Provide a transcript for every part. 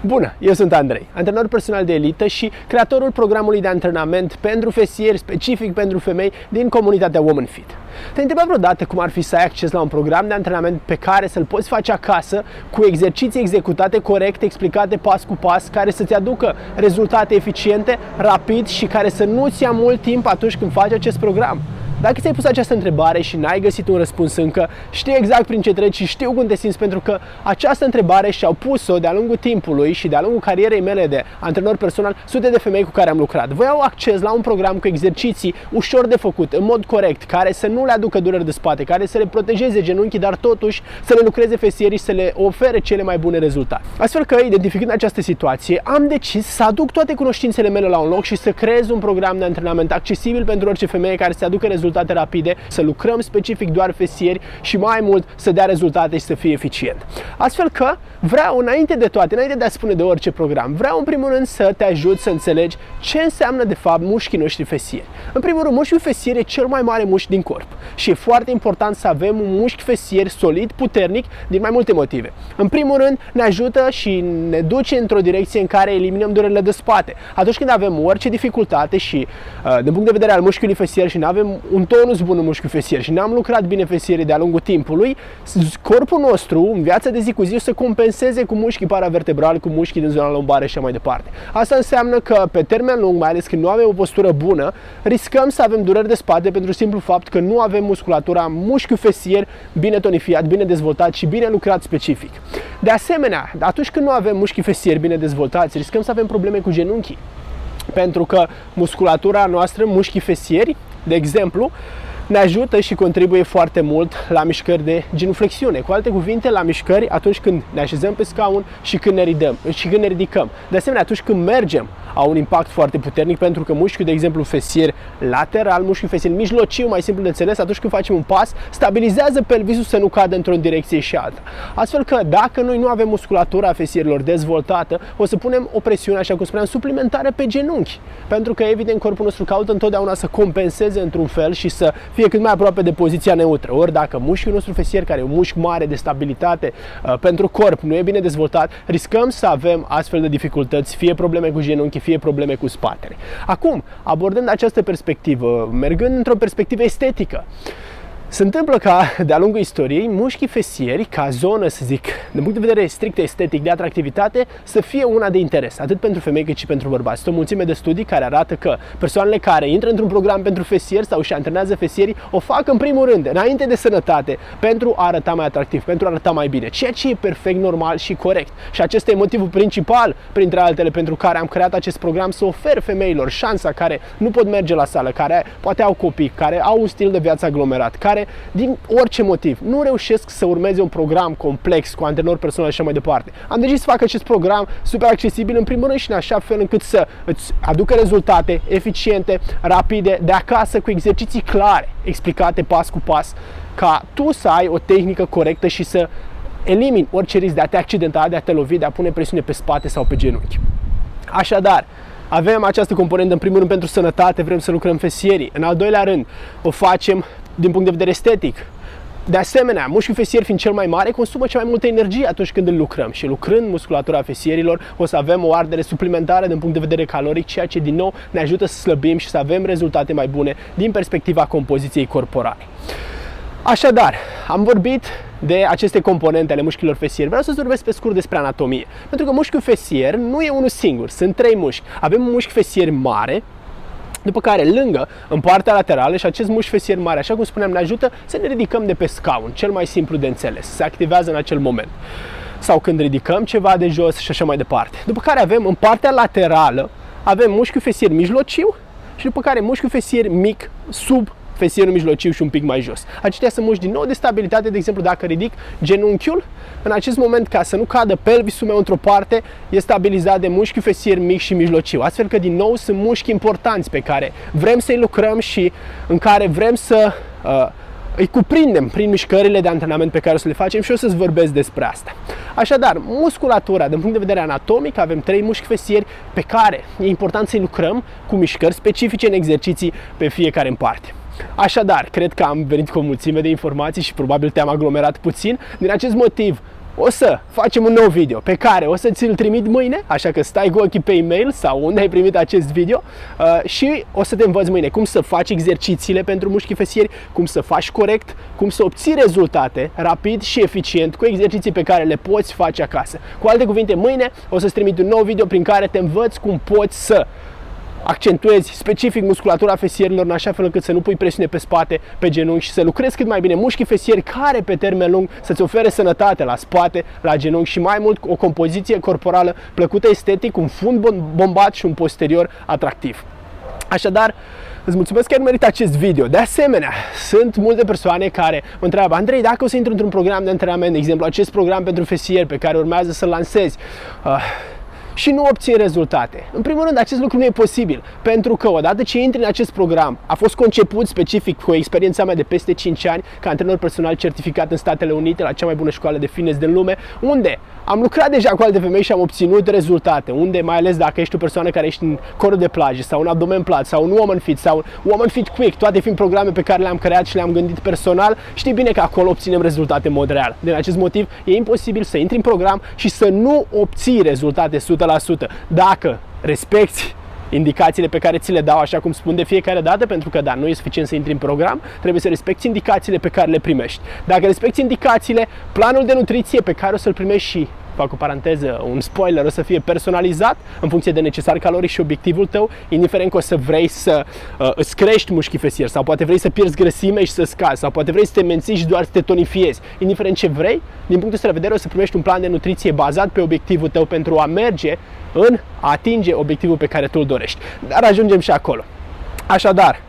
Bună, eu sunt Andrei, antrenor personal de elită și creatorul programului de antrenament pentru fesieri specific pentru femei din comunitatea Woman Fit. Te-ai întrebat vreodată cum ar fi să ai acces la un program de antrenament pe care să-l poți face acasă, cu exerciții executate corect, explicate pas cu pas, care să-ți aducă rezultate eficiente, rapid și care să nu-ți ia mult timp atunci când faci acest program? Dacă ți-ai pus această întrebare și n-ai găsit un răspuns încă, știi exact prin ce treci și știu cum te simți, pentru că această întrebare și-au pus-o de-a lungul timpului și de-a lungul carierei mele de antrenor personal sute de femei cu care am lucrat. Voiau acces la un program cu exerciții ușor de făcut, în mod corect, care să nu le aducă dureri de spate, care să le protejeze genunchii, dar totuși să le lucreze fesierii și să le ofere cele mai bune rezultate. Astfel că, identificând această situație, am decis să aduc toate cunoștințele mele la un loc și să creez un program de antrenament accesibil pentru orice femeie care să aducă rezultate rapide, să lucrăm specific doar fesieri și mai mult să dea rezultate și să fie eficient. Astfel că vreau, înainte de toate, înainte de a spune de orice program, vreau în primul rând să te ajut să înțelegi ce înseamnă de fapt mușchii noștri fesieri. În primul rând, mușchiul fesier e cel mai mare mușchi din corp și e foarte important să avem un mușchi fesier solid, puternic, din mai multe motive. În primul rând, ne ajută și ne duce într-o direcție în care eliminăm durerile de spate. Atunci când avem orice dificultate și din punct de vedere al mușchiului fesier și nu avem un tonus bun în mușchiul fesier și n-am lucrat bine fesierii de-a lungul timpului, corpul nostru, în viața de zi cu zi, o să compenseze cu mușchii paravertebrali, cu mușchii din zona lombară și așa mai departe. Asta înseamnă că pe termen lung, mai ales când nu avem o postură bună, riscăm să avem dureri de spate pentru simplu fapt că nu avem musculatura, mușchiul fesier bine tonifiat, bine dezvoltat și bine lucrat specific. De asemenea, atunci când nu avem mușchii fesieri bine dezvoltați, riscăm să avem probleme cu genunchii. Pentru că musculatura noastră, mușchii fesieri, de exemplu, ne ajută și contribuie foarte mult la mișcări de genuflexiune. Cu alte cuvinte, la mișcări atunci când ne așezăm pe scaun și când ne ridicăm. De asemenea, atunci când mergem, au un impact foarte puternic, pentru că mușchiul, de exemplu, fesier lateral, mușchiul fesier mijlociu, mai simplu de înțeles, atunci când facem un pas, stabilizează pelvisul să nu cadă într-o direcție și alta. Astfel că dacă noi nu avem musculatura fesierilor dezvoltată, o să punem o presiune, așa cum spuneam, suplimentară pe genunchi. Pentru că, evident, corpul nostru caută întotdeauna să compenseze într-un fel și să fie cât mai aproape de poziția neutră. Ori dacă mușchiul nostru fesier, care e un mușchi mare de stabilitate pentru corp, nu e bine dezvoltat, riscăm să avem astfel de dificultăți, fie probleme cu genunchi, fie probleme cu spatele. Acum, abordând această perspectivă, mergând într-o perspectivă estetică, se întâmplă ca, de-a lungul istoriei, mușchii fesieri, ca zonă, să zic, din punct de vedere strict estetic, de atractivitate, să fie una de interes, atât pentru femei cât și pentru bărbați. Sunt o mulțime de studii care arată că persoanele care intră într-un program pentru fesieri sau își antrenează fesierii, o fac în primul rând, înainte de sănătate, pentru a arăta mai atractiv, pentru a arăta mai bine, ceea ce e perfect normal și corect. Și acesta e motivul principal, printre altele, pentru care am creat acest program, să ofer femeilor șansa, care nu pot merge la sală, care poate au copii, care au un stil de viață aglomerat, care din orice motiv nu reușesc să urmeze un program complex cu antrenor personal și așa mai departe. Am decis să fac acest program super accesibil în primul rând și în așa fel încât să îți aducă rezultate eficiente, rapide, de acasă, cu exerciții clare, explicate pas cu pas, ca tu să ai o tehnică corectă și să elimini orice risc de a te accidenta, de a te lovi, de a pune presiune pe spate sau pe genunchi. Așadar, avem această componentă în primul rând pentru sănătate, vrem să lucrăm fesierii. În al doilea rând, o facem din punct de vedere estetic. De asemenea, mușchiul fesier fiind cel mai mare, consumă cea mai multă energie atunci când îl lucrăm și lucrând musculatura fesierilor o să avem o ardere suplimentară din punct de vedere caloric, ceea ce din nou ne ajută să slăbim și să avem rezultate mai bune din perspectiva compoziției corporale. Așadar, am vorbit de aceste componente ale mușchilor fesieri. Vreau să-ți vorbesc pe scurt despre anatomie. Pentru că mușchiul fesier nu e unul singur, sunt trei mușchi. Avem un mușchi fesier mare, după care lângă, în partea laterală, și acest mușchi fesier mare, așa cum spuneam, ne ajută să ne ridicăm de pe scaun, cel mai simplu de înțeles, se activează în acel moment. Sau când ridicăm ceva de jos și așa mai departe. După care avem în partea laterală, avem mușchiul fesier mijlociu și după care mușchiul fesier mic sub fesierul mijlociu și un pic mai jos. Aceștia sunt mușchi din nou de stabilitate, de exemplu dacă ridic genunchiul, în acest moment, ca să nu cadă pelvisul meu într-o parte, e stabilizat de mușchiul fesier mic și mijlociu. Astfel că din nou sunt mușchi importanți pe care vrem să-i lucrăm și în care vrem să îi cuprindem prin mișcările de antrenament pe care o să le facem și o să-ți vorbesc despre asta. Așadar, musculatura, din punct de vedere anatomic, avem trei mușchi fesieri pe care e important să-i lucrăm cu mișcări specifice în exerciții pe fiecare în parte. Așadar, cred că am venit cu o mulțime de informații și probabil te-am aglomerat puțin. Din acest motiv, o să facem un nou video pe care o să ți-l trimit mâine, așa că stai cu ochii pe e-mail sau unde ai primit acest video și o să te învăț mâine cum să faci exercițiile pentru mușchii fesieri, cum să faci corect, cum să obții rezultate rapid și eficient cu exerciții pe care le poți face acasă. Cu alte cuvinte, mâine o să-ți trimit un nou video prin care te învăț cum poți să accentuezi specific musculatura fesierilor în așa fel încât să nu pui presiune pe spate, pe genunchi și să lucrezi cât mai bine mușchii fesieri care pe termen lung să-ți ofere sănătate la spate, la genunchi și mai mult o compoziție corporală plăcută estetic, un fund bombat și un posterior atractiv. Așadar, îți mulțumesc că ai urmărit acest video. De asemenea, sunt multe persoane care mă întreabă: Andrei, dacă o să intru într-un program de antrenament, de exemplu acest program pentru fesieri pe care urmează să-l lansezi, și nu obțin rezultate. În primul rând, acest lucru nu e posibil, pentru că odată ce intri în acest program, a fost conceput specific cu experiența mea de peste 5 ani ca antrenor personal certificat în Statele Unite, la cea mai bună școală de fitness din lume, unde am lucrat deja cu alte femei și am obținut rezultate, unde mai ales dacă ești o persoană care ești în corul de plajă sau un abdomen plat sau un woman fit sau un woman fit quick, toate fiind programe pe care le-am creat și le-am gândit personal, știi bine că acolo obținem rezultate în mod real. Din acest motiv, e imposibil să intri în program și să nu obții rezultate 100%. Dacă respecti indicațiile pe care ți le dau, așa cum spun de fiecare dată, pentru că da, nu e suficient să intri în program, trebuie să respecti indicațiile pe care le primești. Dacă respecti indicațiile, planul de nutriție pe care o să-l primești și, fac o paranteză, un spoiler, o să fie personalizat în funcție de necesar caloric și obiectivul tău, indiferent că o să vrei să îți crești mușchii fesieri sau poate vrei să pierzi grăsime și să scazi sau poate vrei să te menții și doar să te tonifiezi. Indiferent ce vrei, din punctul ăsta de vedere o să primești un plan de nutriție bazat pe obiectivul tău pentru a merge în a atinge obiectivul pe care tu îl dorești. Dar ajungem și acolo. Așadar,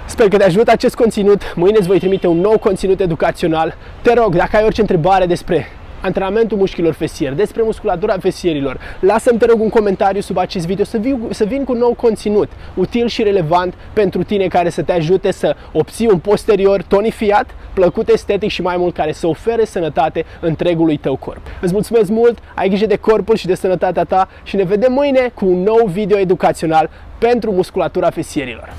sper că te ajută acest conținut. Mâine îți voi trimite un nou conținut educațional. Te rog, dacă ai orice întrebare despre antrenamentul mușchilor fesieri, despre musculatura fesierilor, lasă-mi, te rog, un comentariu sub acest video să vin cu un nou conținut util și relevant pentru tine, care să te ajute să obții un posterior tonifiat, plăcut estetic și mai mult care să ofere sănătate întregului tău corp. Îți mulțumesc mult, ai grijă de corpul și de sănătatea ta și ne vedem mâine cu un nou video educațional pentru musculatura fesierilor.